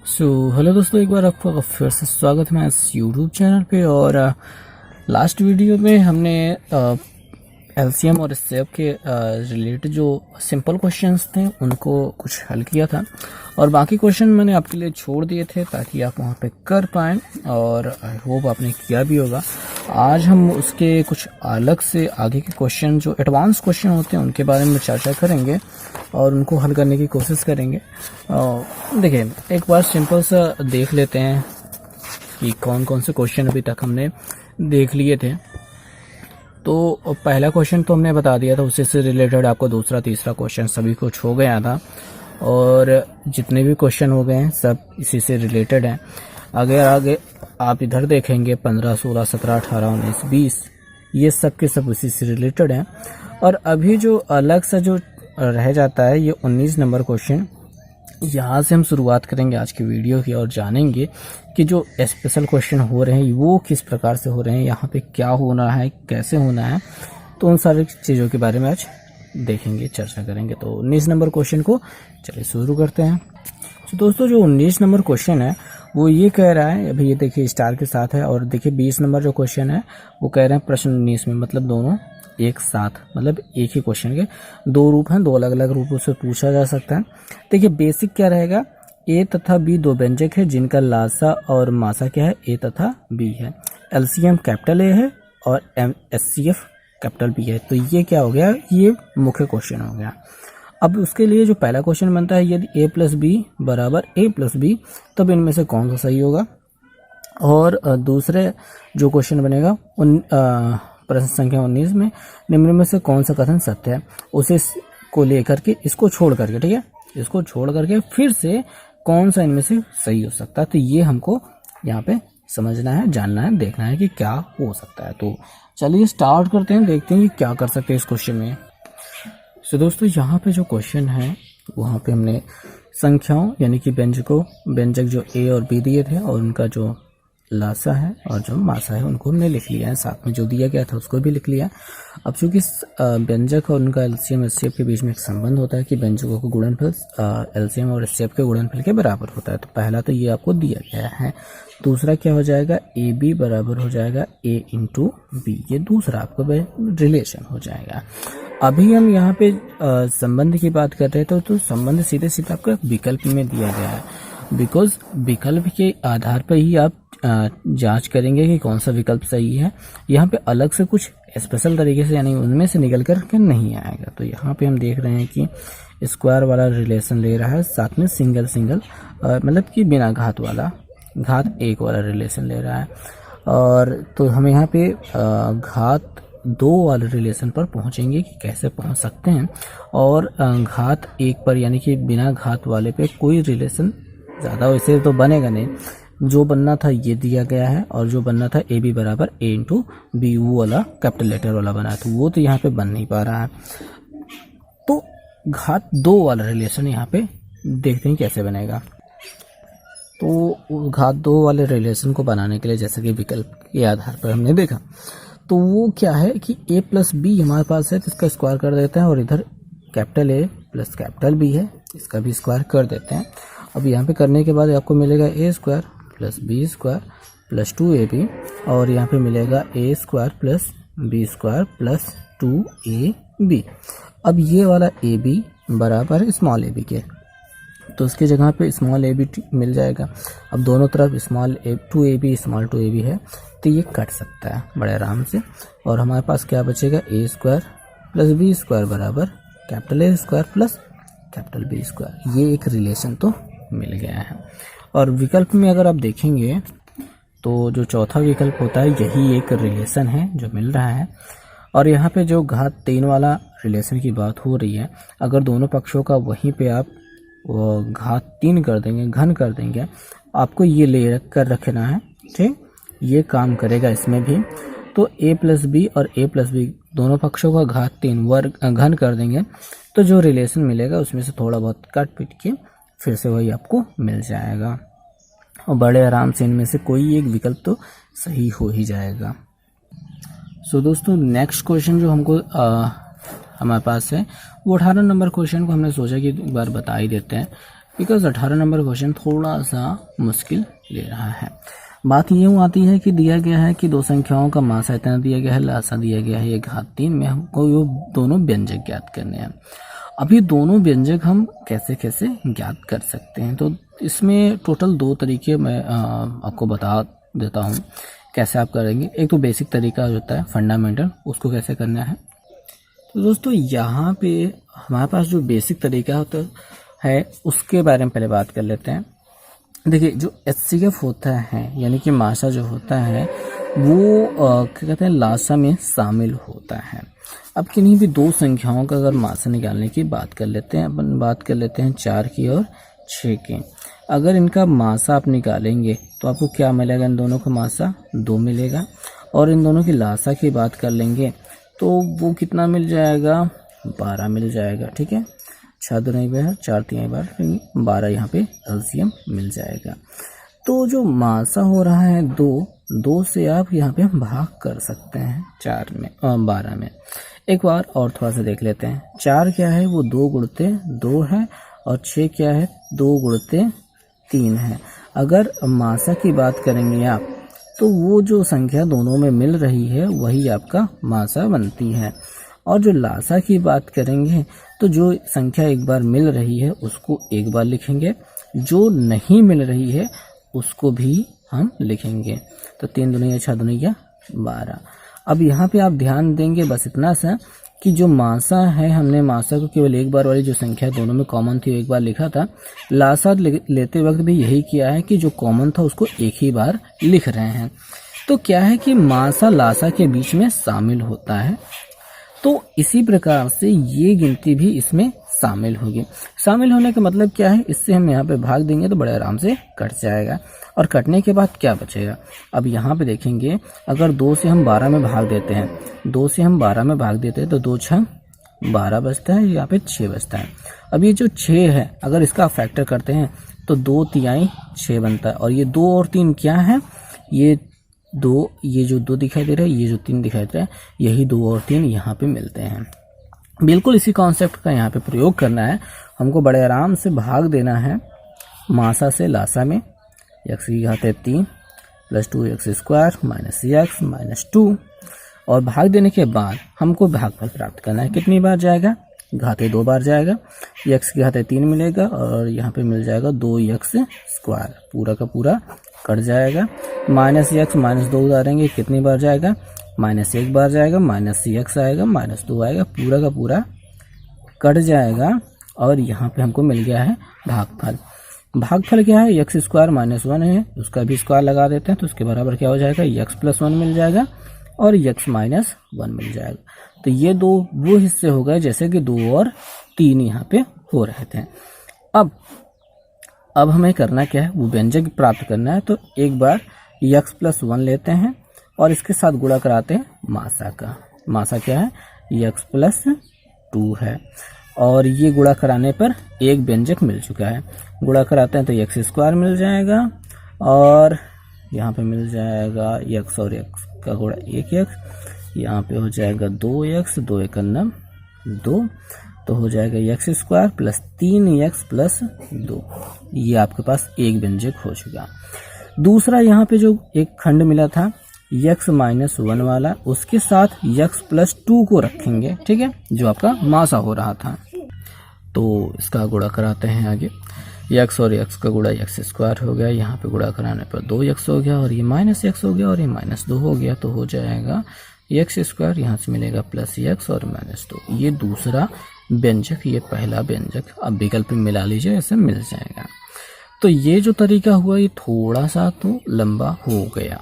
Hello दोस्तों, एक बार आपका फिर से स्वागत है इस यूट्यूब चैनल पे। और लास्ट वीडियो में हमने एलसीएम और स्टेप के रिलेटेड जो सिंपल क्वेश्चंस थे उनको कुछ हल किया था, और बाकी क्वेश्चन मैंने आपके लिए छोड़ दिए थे ताकि आप वहाँ पे कर पाएँ, और आई होप आपने किया भी होगा। आज हम उसके कुछ अलग से आगे के क्वेश्चन जो एडवांस क्वेश्चन होते हैं उनके बारे में चर्चा करेंगे और उनको हल करने की कोशिश करेंगे। देखिए, एक बार सिंपल सा देख लेते हैं कि कौन कौन से क्वेश्चन अभी तक हमने देख लिए थे। तो पहला क्वेश्चन तो हमने बता दिया था, उसी से रिलेटेड आपको दूसरा तीसरा क्वेश्चन सभी कुछ हो गया था, और जितने भी क्वेश्चन हो गए हैं सब इसी से रिलेटेड हैं। अगर आगे आप इधर देखेंगे 15, 16, 17, 18, 19, 20 ये सब के सब उसी से रिलेटेड हैं। और अभी जो अलग सा जो रह जाता है ये 19 नंबर क्वेश्चन, यहाँ से हम शुरुआत करेंगे आज की वीडियो की और जानेंगे कि जो स्पेशल क्वेश्चन हो रहे हैं वो किस प्रकार से हो रहे हैं, यहाँ पे क्या होना है, कैसे होना है। तो उन सारी चीज़ों के बारे में आज देखेंगे, चर्चा करेंगे। तो 19 नंबर क्वेश्चन को चलिए शुरू करते हैं। तो दोस्तों, जो 19 नंबर क्वेश्चन है वो ये कह रहा है, अभी ये देखिए स्टार के साथ है, और देखिए 20 नंबर जो क्वेश्चन है वो कह रहे हैं प्रश्न 19 में, मतलब दोनों एक साथ, मतलब एक ही क्वेश्चन के दो रूप हैं, दो अलग अलग रूपों से पूछा जा सकता है। देखिए बेसिक क्या रहेगा, ए तथा बी दो व्यंजक है जिनका लासा और मासा क्या है, ए तथा बी है। एलसीएम कैपिटल ए है और एचसीएफ कैपिटल बी है। तो ये क्या हो गया, ये मुख्य क्वेश्चन हो गया। अब उसके लिए जो पहला क्वेश्चन बनता है, यदि ए प्लस बी बराबर ए प्लस बी, तब इनमें से कौन सा सही होगा। और दूसरे जो क्वेश्चन बनेगा प्रश्न संख्या 19 में निम्न में से कौन सा कथन सत्य है, उसे को लेकर के इसको छोड़ करके, ठीक है, इसको छोड़ करके फिर से कौन सा इनमें से सही हो सकता है। तो ये हमको यहाँ पे समझना है, जानना है, देखना है कि क्या हो सकता है। तो चलिए स्टार्ट करते हैं, देखते हैं कि क्या कर सकते हैं इस क्वेश्चन में। तो दोस्तों, यहाँ पे जो क्वेश्चन है वहाँ पे हमने संख्याओं यानी कि व्यंजक जो ए और बी दिए थे और उनका जो लासा है और जो मासा है उनको हमने लिख लिया है, साथ में जो दिया गया था उसको भी लिख लिया। अब चूंकि व्यंजक और उनका एलसीएम एचसीएफ के बीच में एक संबंध होता है कि व्यंजकों का गुणनफल एलसीएम और एचसीएफ के गुणनफल के बराबर होता है, तो पहला तो ये आपको दिया गया है। दूसरा क्या हो जाएगा, ए बी बराबर हो जाएगा ए इंटू बी, ये दूसरा आपको रिलेशन हो जाएगा। अभी हम यहाँ पे संबंध की बात कर रहे थे, तो संबंध सीधे सीधे आपका विकल्प में दिया गया है, बिकॉज विकल्प के आधार पर ही आप जांच करेंगे कि कौन सा विकल्प सही है। यहाँ पे अलग से कुछ स्पेशल तरीके से यानी उनमें से निकल कर के नहीं आएगा। तो यहाँ पे हम देख रहे हैं कि स्क्वायर वाला रिलेशन ले रहा है, साथ में सिंगल मतलब कि बिना घात वाला, घात एक वाला रिलेशन ले रहा है। और तो हम यहाँ पे घात दो वाले रिलेशन पर पहुँचेंगे कि कैसे पहुँच सकते हैं, और घात एक पर यानी कि बिना घात वाले पे कोई रिलेशन ज़्यादा वैसे तो बनेगा नहीं। जो बनना था ये दिया गया है, और जो बनना था ए बी बराबर ए इंटू बी, वो वाला कैपिटल लेटर वाला बना है, तो वो तो यहाँ पे बन नहीं पा रहा है। तो घात दो वाला रिलेशन यहाँ पे देखते हैं कैसे बनेगा। तो घात दो वाले रिलेशन को बनाने के लिए जैसे कि विकल्प के आधार पर हमने देखा, तो वो क्या है कि ए प्लस बी हमारे पास है, तो इसका स्क्वायर कर देते हैं, और इधर capital A plus capital B है, इसका भी स्क्वायर कर देते हैं। अब यहाँ पे करने के बाद आपको मिलेगा A square plus B square plus 2ab, और यहाँ पे मिलेगा A square plus B square plus 2ab। अब ये वाला ए बी बराबर है स्मॉल ए बी के, तो उसकी जगह पे स्मॉल ए बी मिल जाएगा। अब दोनों तरफ स्मॉल 2ab स्मॉल 2ab है, तो ये कट सकता है बड़े आराम से, और हमारे पास क्या बचेगा, A square plus B square बराबर capital A square plus capital B square. ये एक रिलेशन तो मिल गया है। और विकल्प में अगर आप देखेंगे तो जो चौथा विकल्प होता है यही एक रिलेशन है जो मिल रहा है। और यहाँ पे जो घात 3 वाला रिलेशन की बात हो रही है, अगर दोनों पक्षों का वहीं पे आप घात 3 कर देंगे, घन कर देंगे, आपको ये ले कर रखना है, ठीक, ये काम करेगा इसमें भी। तो ए प्लस बी और ए प्लस बी दोनों पक्षों का घात 3 वर्ग घन कर देंगे, तो जो रिलेशन मिलेगा उसमें से थोड़ा बहुत काट पीट के फिर से वही आपको मिल जाएगा, और बड़े आराम से इनमें से कोई एक विकल्प तो सही हो ही जाएगा। सो दोस्तों, नेक्स्ट क्वेश्चन जो हमको हमारे पास है वो 18 नंबर क्वेश्चन को हमने सोचा कि एक बार बता ही देते हैं। बिकॉज 18 नंबर क्वेश्चन थोड़ा सा मुश्किल ले रहा है। बात यूँ आती है कि दिया गया है कि दो संख्याओं का मासा इतना दिया गया है, लासा दिया गया है 1/3 में, हमको ये दोनों व्यंजक ज्ञात करने हैं। अभी दोनों व्यंजक हम कैसे कैसे ज्ञात कर सकते हैं, तो इसमें टोटल 2 तरीके मैं आपको बता देता हूँ कैसे आप करेंगे। एक तो बेसिक तरीका होता है फंडामेंटल, उसको कैसे करना है। तो दोस्तों यहाँ पे हमारे पास जो बेसिक तरीका होता है उसके बारे में पहले बात कर लेते हैं। देखिए जो HCF होता है यानी कि मासा जो होता है वो क्या कहते हैं लासा में शामिल होता है। अब किन्हीं भी 2 संख्याओं का अगर मासा निकालने की बात कर लेते हैं, अपन बात कर लेते हैं 4 की और 6 की। अगर इनका मासा आप निकालेंगे तो आपको क्या मिलेगा, इन दोनों का मासा 2 मिलेगा। और इन दोनों की लासा की बात कर लेंगे तो वो कितना मिल जाएगा, 12 मिल जाएगा। ठीक है, 6 दूनी 12, 4 3 12 यहाँ पे LCM मिल जाएगा। तो जो मासा हो रहा है 2 से आप यहाँ पे भाग कर सकते हैं 12 में। एक बार और थोड़ा सा देख लेते हैं। 4 क्या है, वो 2 गुणते 2 है, और 6 क्या है, 2 गुणते 3 है। अगर मासा की बात करेंगे आप तो वो जो संख्या दोनों में मिल रही है वही आपका मासा बनती है। और जो लासा की बात करेंगे तो जो संख्या एक बार मिल रही है उसको एक बार लिखेंगे, जो नहीं मिल रही है उसको भी हम लिखेंगे। तो 3 दूनी 6 दूनी 12। अब यहाँ पे आप ध्यान देंगे बस इतना सा कि जो मासा है, हमने मासा को केवल एक बार वाली जो संख्या दोनों में कॉमन थी एक बार लिखा था। लासा लेते वक्त भी यही किया है कि जो कॉमन था उसको एक ही बार लिख रहे हैं। तो क्या है कि मासा लासा के बीच में शामिल होता है, तो इसी प्रकार से ये गिनती भी इसमें शामिल होगी। शामिल होने का मतलब क्या है, इससे हम यहाँ पे भाग देंगे तो बड़े आराम से कट जाएगा। और कटने के बाद क्या बचेगा, अब यहाँ पे देखेंगे अगर 2 से हम 12 में भाग देते हैं, 2 से हम 12 में भाग देते हैं तो 2 6 12 बचता है, यहाँ पे 6 बचता है। अब ये जो 6 है अगर इसका फैक्टर करते हैं तो 2 तिहाई 6 बनता है। और ये 2 और 3 क्या है, ये जो 2 दिखाई दे रहा है, ये जो 3 दिखाई दे रहा है, यही 2 और 3 यहाँ पे मिलते हैं। बिल्कुल इसी कॉन्सेप्ट का यहाँ पे प्रयोग करना है। हमको बड़े आराम से भाग देना है मासा से लासा में। x की घात 3 + 2x² - x -2। और भाग देने के बाद हमको भागफल प्राप्त करना है। कितनी बार जाएगा, घाते 2 बार जाएगा। x की घात 3 मिलेगा और यहाँ पे मिल जाएगा 2x², पूरा का पूरा कट जाएगा। -x -2 उतारेंगे, कितनी बार जाएगा, -1 बार जाएगा, -cx आएगा, -2 आएगा, पूरा का पूरा कट जाएगा। और यहाँ पे हमको मिल गया है भागफल। भागफल क्या है, x² -1 है, उसका भी स्क्वायर लगा देते हैं तो उसके बराबर क्या हो जाएगा, x + 1 मिल जाएगा और x - 1 मिल जाएगा। तो ये 2 वो हिस्से हो गए जैसे कि 2 और 3 यहाँ पे हो रहे थे। अब हमें करना क्या है, वो व्यंजक प्राप्त करना है। तो एक बार x + 1 लेते हैं और इसके साथ गुणा कराते हैं मासा का। मासा क्या है, x + 2 है। और ये गुणा कराने पर एक व्यंजक मिल चुका है। गुणा कराते हैं तो x² मिल जाएगा और यहाँ पे मिल जाएगा x और x का गुणा 1x, यहाँ पे हो जाएगा 2x, 2 × 9 2, तो हो जाएगा x² + 3x + 2। ये आपके पास एक व्यंजक हो चुका। दूसरा यहाँ पे जो एक खंड मिला था x - 1 वाला, उसके साथ x + 2 को रखेंगे, ठीक है, जो आपका मासा हो रहा था। तो इसका गुणा कराते हैं आगे। x और x का गुणा x² हो गया, यहाँ पे गुणा कराने पर 2x हो गया और ये -x हो गया और ये -2 हो गया, तो हो जाएगा x², यहाँ से मिलेगा +x और -2। ये दूसरा व्यंजक, ये पहला व्यंजक। अब विकल्प में मिला लीजिए, ऐसे मिल जाएगा। तो ये जो तरीका हुआ ये थोड़ा सा तो लंबा हो गया।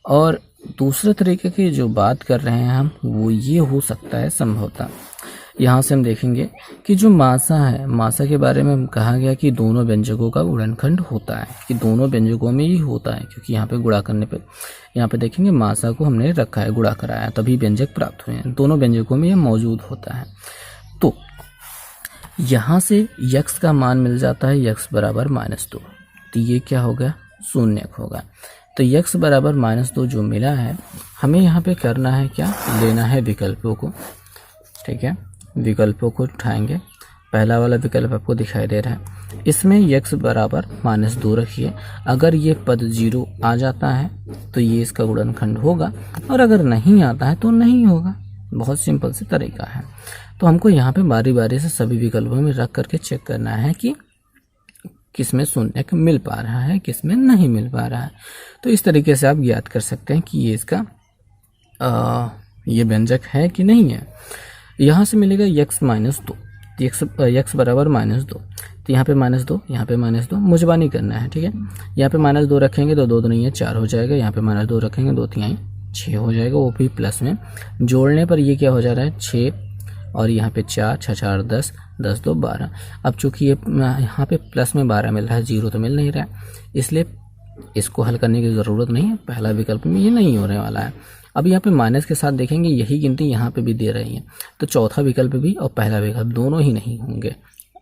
और दूसरे तरीके की जो बात कर रहे हैं हम, वो ये हो सकता है संभवतः। यहाँ से हम देखेंगे कि जो मासा है, मासा के बारे में कहा गया कि दोनों व्यंजकों का गुणनखंड होता है, कि दोनों व्यंजकों में ही होता है, क्योंकि यहाँ पे गुणा करने पे यहाँ पे देखेंगे मासा को हमने रखा है, गुणा कराया, तभी व्यंजक प्राप्त हुए हैं। दोनों व्यंजकों में ये मौजूद होता है। तो यहाँ से x का मान मिल जाता है x = -2, तो ये क्या होगा, शून्यक होगा। तो x = -2 जो मिला है, हमें यहाँ पे करना है क्या, लेना है विकल्पों को, ठीक है। विकल्पों को उठाएंगे पहला वाला विकल्प आपको दिखाई दे रहा है, इसमें x बराबर -2 रखिए। अगर ये पद 0 आ जाता है तो ये इसका गुणनखंड होगा, और अगर नहीं आता है तो नहीं होगा। बहुत सिंपल सी तरीका है। तो हमको यहाँ पे बारी बारी से सभी विकल्पों में रख करके चेक करना है कि किसमें शून्य मिल पा रहा है, किसमें नहीं मिल पा रहा है। तो इस तरीके से आप ज्ञात कर सकते हैं कि ये इसका ये व्यंजक है कि नहीं है। यहाँ से मिलेगा x -2, x बराबर -2, तो यहाँ पे -2, यहाँ पे -2, मुजबानी करना है, ठीक है। यहाँ पे -2 रखेंगे तो 2 नहीं है 4 हो जाएगा, यहाँ पे -2 रखेंगे 2 3 6 हो जाएगा, वो भी प्लस में। जोड़ने पर ये क्या हो जा रहा है 6, और यहाँ पे 4, 6 4 10, 10 2 12। अब चूंकि ये यहाँ पे प्लस में 12 मिल रहा है, 0 तो मिल नहीं रहा है, इसलिए इसको हल करने की ज़रूरत नहीं है। पहला विकल्प में ये नहीं होने वाला है। अब यहाँ पे माइनस के साथ देखेंगे, यही गिनती यहाँ पे भी दे रही है, तो चौथा विकल्प भी और पहला विकल्प दोनों ही नहीं होंगे।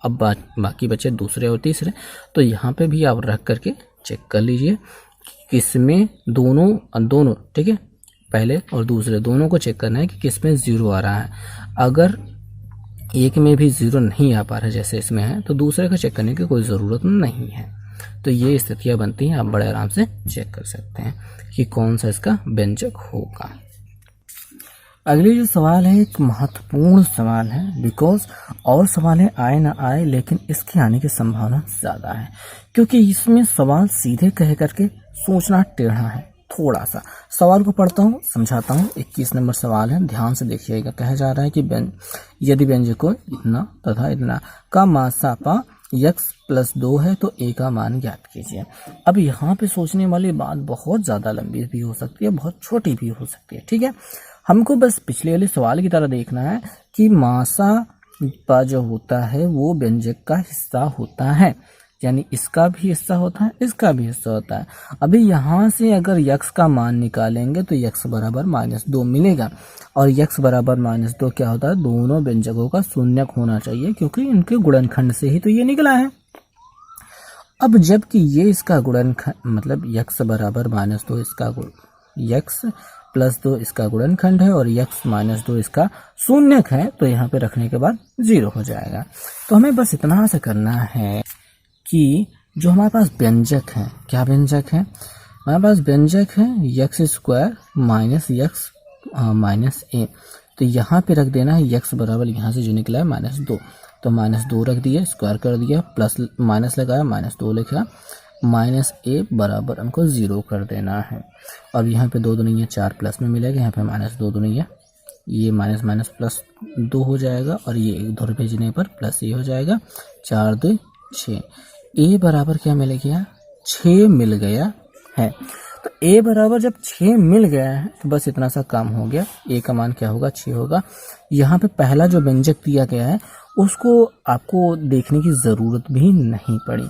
अब बाकी बचे दूसरे और तीसरे, तो यहाँ पे भी आप रख करके चेक कर लीजिए किसमें दोनों ठीक है, पहले और दूसरे दोनों को चेक करना है कि किसमें 0 आ रहा है। अगर एक में भी 0 नहीं आ पा रहा है जैसे इसमें है, तो दूसरे का चेक करने की कोई ज़रूरत नहीं है। तो ये स्थितियाँ बनती हैं, आप बड़े आराम से चेक कर सकते हैं कि कौन सा इसका व्यंजक होगा। अगली जो सवाल है एक महत्वपूर्ण सवाल है, बिकॉज और सवालें आए ना आए लेकिन इसके आने की संभावना ज़्यादा है, क्योंकि इसमें सवाल सीधे कह करके सोचना टेढ़ा है। थोड़ा सा सवाल को पढ़ता हूँ, समझाता हूँ। 21 नंबर सवाल है, ध्यान से देखिएगा। कहा जा रहा है कि यदि व्यंजकों इतना तथा इतना का मासापा x + 2 है तो a का मान ज्ञात कीजिए। अब यहाँ पे सोचने वाली बात बहुत ज़्यादा लंबी भी हो सकती है, बहुत छोटी भी हो सकती है, ठीक है। हमको बस पिछले वाले सवाल की तरह देखना है कि मासापा जो होता है वो व्यंजक का हिस्सा होता है, यानी इसका भी हिस्सा होता है, इसका भी हिस्सा होता है। अभी यहाँ से अगर x का मान निकालेंगे तो x बराबर -2 मिलेगा, और x बराबर -2 क्या होता है, दोनों व्यंजकों का शून्यक होना चाहिए, क्योंकि इनके गुणनखंड से ही तो ये निकला है। अब जबकि ये इसका गुणनखंड मतलब x बराबर -2 इसका x + 2 इसका गुणनखंड है, और x -2 इसका शून्यक है, तो यहाँ पे रखने के बाद 0 हो जाएगा। तो हमें बस इतना सा करना है कि जो हमारे पास व्यंजक है, क्या व्यंजक है हमारे पास, व्यंजक है x² - x -a। तो यहाँ पे रख देना है x बराबर, यहाँ से जो निकला है -2, तो -2 रख दिया, स्क्वायर कर दिया, प्लस माइनस लगाया, -2 लिखा, -a बराबर हमको 0 कर देना है। अब यहाँ पे 2 दूनी है 4 प्लस में मिलेगा, यहाँ पे -2 दूनी है, ये माइनस प्लस 2 हो जाएगा, और ये इधर भेजने पर प्लस ये हो जाएगा, 4 2 6। a बराबर क्या मिल गया, 6 मिल गया है। तो a बराबर जब 6 मिल गया है तो बस इतना सा काम हो गया। a का मान क्या होगा, 6 होगा। यहाँ पे पहला जो व्यंजक दिया गया है उसको आपको देखने की ज़रूरत भी नहीं पड़ी।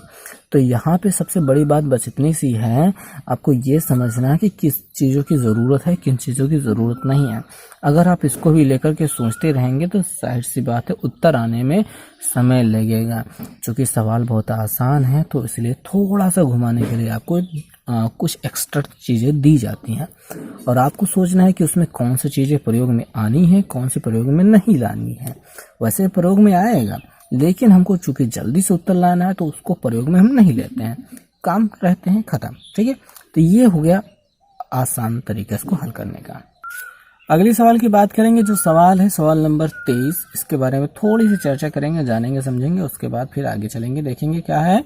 तो यहाँ पे सबसे बड़ी बात बस इतनी सी है, आपको ये समझना है कि किस चीज़ों की ज़रूरत है, किन चीज़ों की ज़रूरत नहीं है। अगर आप इसको भी लेकर के सोचते रहेंगे तो जाहिर सी बात है उत्तर आने में समय लगेगा। चूँकि सवाल बहुत आसान है तो इसलिए थोड़ा सा घुमाने के लिए आपको कुछ एक्स्ट्रा चीज़ें दी जाती हैं, और आपको सोचना है कि उसमें कौन सी चीज़ें प्रयोग में आनी है, कौन सी प्रयोग में नहीं लानी है। वैसे प्रयोग में आएगा, लेकिन हमको चूंकि जल्दी से उत्तर लाना है तो उसको प्रयोग में हम नहीं लेते हैं, काम रहते हैं ख़त्म, ठीक है। तो ये हो गया आसान तरीके इसको हल करने का। अगली सवाल की बात करेंगे, जो सवाल है सवाल नंबर 23। इसके बारे में थोड़ी सी चर्चा करेंगे, जानेंगे समझेंगे, उसके बाद फिर आगे चलेंगे। देखेंगे क्या है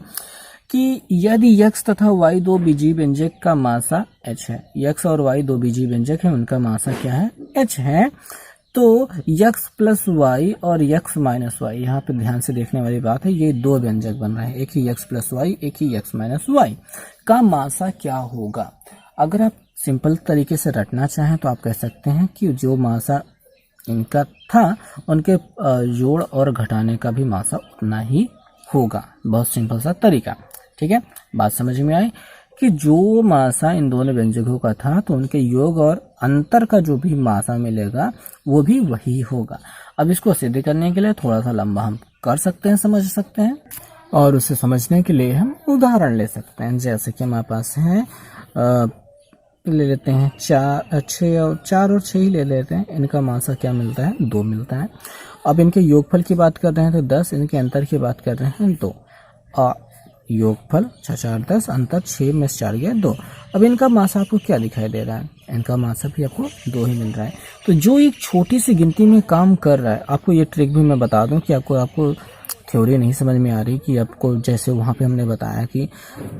कि यदि x तथा y दो बीजीय व्यंजक का मासा h है, x और y दो बीजीय व्यंजक है, उनका मासा क्या है, h है, तो x + y और x - y, यहाँ पे ध्यान से देखने वाली बात है, ये दो व्यंजक बन रहे हैं, एक ही x + y, एक ही x - y का मासा क्या होगा। अगर आप सिंपल तरीके से रटना चाहें तो आप कह सकते हैं कि जो मासा इनका था उनके जोड़ और घटाने का भी मासा उतना ही होगा। बहुत सिंपल सा तरीका, ठीक है। बात समझ में आई कि जो मासा इन दोनों व्यंजकों का था तो उनके योग और अंतर का जो भी मासा मिलेगा वो भी वही होगा। अब इसको सिद्ध करने के लिए थोड़ा सा लंबा हम कर सकते हैं, समझ सकते हैं, और उसे समझने के लिए हम उदाहरण ले सकते हैं। जैसे कि हमारे पास है ले लेते हैं 4 और 6 ही ले लेते हैं। इनका मासा क्या मिलता है, 2 मिलता है। अब इनके योगफल की बात कर रहे हैं तो 10, इनके अंतर की बात कर रहे हैं तो योगफल 6 4 10, अंतर 6 में 4 गया 2। अब इनका मासा आपको क्या दिखाई दे रहा है, इनका मासा भी आपको 2 ही मिल रहा है। तो जो एक छोटी सी गिनती में काम कर रहा है, आपको ये ट्रिक भी मैं बता दूं कि आपको थ्योरी नहीं समझ में आ रही कि आपको, जैसे वहाँ पे हमने बताया कि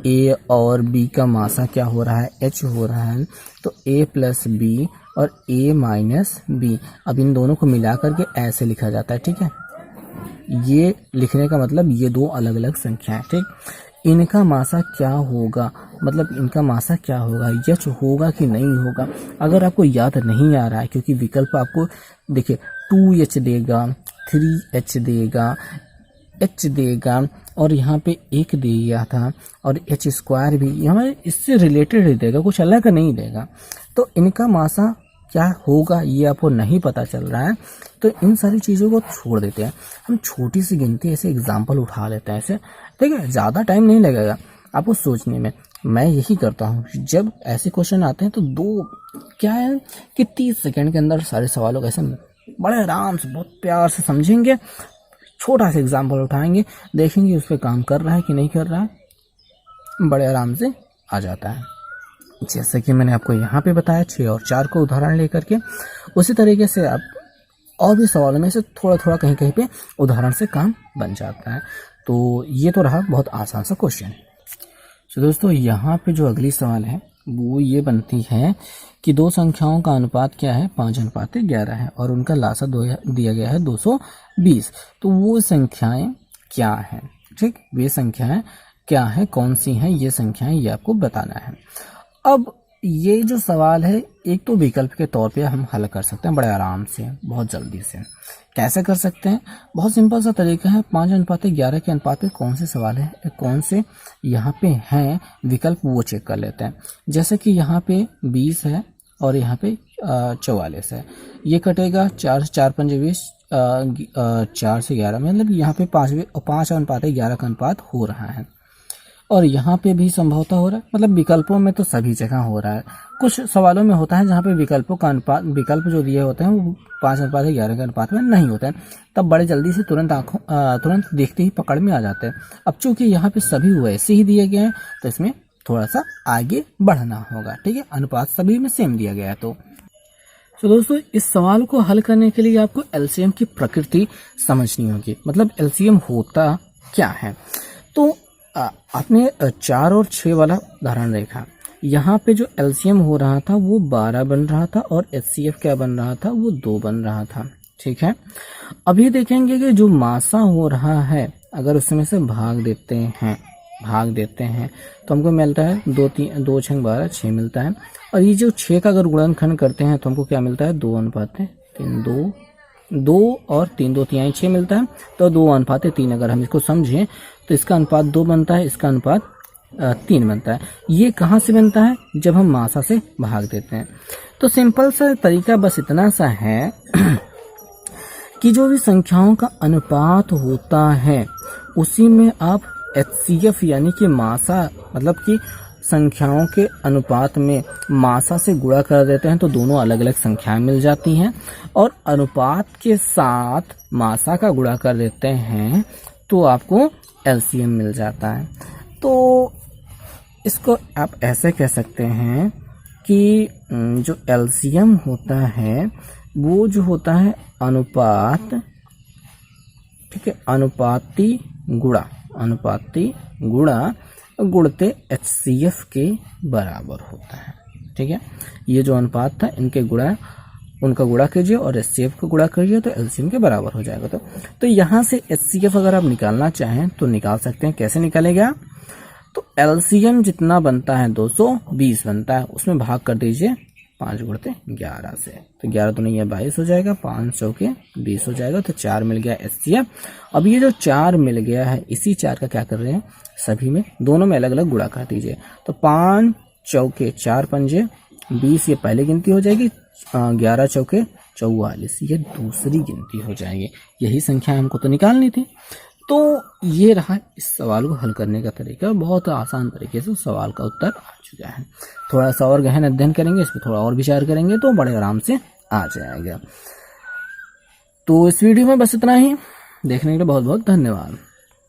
ए और बी का मासा क्या हो रहा है, एच हो रहा है, तो ए प्लस बी और ए माइनस बी, अब इन दोनों को मिला करके ऐसे लिखा जाता है, ठीक है। ये लिखने का मतलब ये दो अलग अलग संख्याएं, ठीक। इनका मासा क्या होगा, मतलब इनका मासा क्या होगा, एच होगा कि नहीं होगा। अगर आपको याद नहीं आ रहा है, क्योंकि विकल्प आपको देखिए 2h देगा, 3h देगा, h देगा और यहाँ पे 1 दे गया था और h स्क्वायर भी हमें इससे रिलेटेड ही देगा, कुछ अलग नहीं देगा। तो इनका मासा क्या होगा ये आपको नहीं पता चल रहा है, तो इन सारी चीज़ों को छोड़ देते हैं। हम छोटी सी गिनती ऐसे एग्जाम्पल उठा लेते हैं ऐसे, ठीक है, ज़्यादा टाइम नहीं लगेगा आपको सोचने में। मैं यही करता हूँ, जब ऐसे क्वेश्चन आते हैं तो क्या है कि 30 सेकंड के अंदर सारे सवालों को ऐसे बड़े आराम से बहुत प्यार से समझेंगे, छोटा सा एग्जाम्पल उठाएंगे, देखेंगे उस पर काम कर रहा है कि नहीं कर रहा है, बड़े आराम से आ जाता है। जैसे कि मैंने आपको यहाँ पे बताया 6 और 4 को उदाहरण लेकर के, उसी तरीके से आप और भी सवालों में से थोड़ा थोड़ा कहीं कहीं पे उदाहरण से काम बन जाता है। तो ये तो रहा बहुत आसान सा क्वेश्चन। तो दोस्तों यहाँ पे जो अगली सवाल है वो ये बनती है कि दो संख्याओं का अनुपात क्या है, 5:11 है और उनका लासा दिया गया है 220। तो वो संख्याएं क्या हैं, ठीक, वे संख्याएं क्या है, कौन सी हैं ये संख्याएं, ये आपको बताना है। अब ये जो सवाल है, एक तो विकल्प के तौर पे हम हल कर सकते हैं बड़े आराम से, बहुत जल्दी से। कैसे कर सकते हैं, बहुत सिंपल सा तरीका है। 5:11 के अनुपात पे कौन से सवाल है, कौन से यहाँ पे हैं विकल्प, वो चेक कर लेते हैं। जैसे कि यहाँ पे 20 है और यहाँ पे 44 है, ये कटेगा 4 4 5 20, 4 से 11, मतलब यहाँ पे 5:11 का अनुपात हो रहा है। और यहाँ पे भी संभवतः हो रहा है, मतलब विकल्पों में तो सभी जगह हो रहा है। कुछ सवालों में होता है जहाँ पे विकल्पों का अनुपात, विकल्प जो दिए होते हैं वो 5:11 के अनुपात में नहीं होते हैं, तब बड़े जल्दी से तुरंत देखते ही पकड़ में आ जाते हैं। अब चूंकि यहाँ पे सभी वैसे ही दिए गए हैं तो इसमें थोड़ा सा आगे बढ़ना होगा, ठीक है, अनुपात सभी में सेम दिया गया है। तो दोस्तों इस सवाल को हल करने के लिए आपको एलसीएम की प्रकृति समझनी होगी, मतलब एलसीएम होता क्या है। तो आपने 4 और 6 वाला उदाहरण देखा, यहाँ पे जो एलसीएम हो रहा था वो 12 बन रहा था और एचसीएफ क्या बन रहा था, वो 2 बन रहा था, ठीक है। अभी देखेंगे कि जो मासा हो रहा है, अगर उसमें से भाग देते हैं तो हमको मिलता है 2 6 12 6 मिलता है। और ये जो 6 का अगर गुणनखंड करते हैं तो हमको क्या मिलता है, 2:3, 2 और 3, 2 3 6 मिलता है। तो 2:3 अगर हम इसको समझें तो इसका अनुपात 2 बनता है, इसका अनुपात 3 बनता है। ये कहाँ से बनता है, जब हम मासा से भाग देते हैं। तो सिंपल सा तरीका बस इतना सा है कि जो भी संख्याओं का अनुपात होता है उसी में आप एचसीएफ यानी कि मासा, मतलब कि संख्याओं के अनुपात में मासा से गुणा कर देते हैं तो दोनों अलग अलग संख्याएं मिल जाती हैं, और अनुपात के साथ मासा का गुणा कर देते हैं तो आपको एलसीएम मिल जाता है। तो इसको आप ऐसे कह सकते हैं कि जो एलसीएम होता है वो जो होता है अनुपात, ठीक है, अनुपाती गुणा गुणते एचसीएफ के बराबर होता है, ठीक है। ये जो अनुपात था इनके गुणा, उनका गुणा कीजिए और एचसीएफ को गुणा करिए तो एलसीएम के बराबर हो जाएगा। तो यहाँ से एचसीएफ अगर आप निकालना चाहें तो निकाल सकते हैं। कैसे निकालेगा, तो एलसीएम जितना बनता है 220 बनता है, उसमें भाग कर दीजिए 5×11 से, तो 11 तो नहीं है 22 हो जाएगा, 5 चौके 20 हो जाएगा, तो 4 मिल गया एचसीएफ। अब ये जो 4 मिल गया है, इसी 4 का क्या कर रहे हैं, सभी में, दोनों में अलग अलग गुणा कर दीजिए। तो 5 चौके 4 पंजे 20, ये पहली गिनती हो जाएगी, 11 चौके 44, ये दूसरी गिनती हो जाएगी। यही संख्या हमको तो निकालनी थी। तो ये रहा इस सवाल को हल करने का तरीका, बहुत आसान तरीके से सवाल का उत्तर आ चुका है। थोड़ा सा और गहन अध्ययन करेंगे, इस पर थोड़ा और विचार करेंगे तो बड़े आराम से आ जाएगा। तो इस वीडियो में बस इतना ही। देखने के लिए बहुत बहुत धन्यवाद।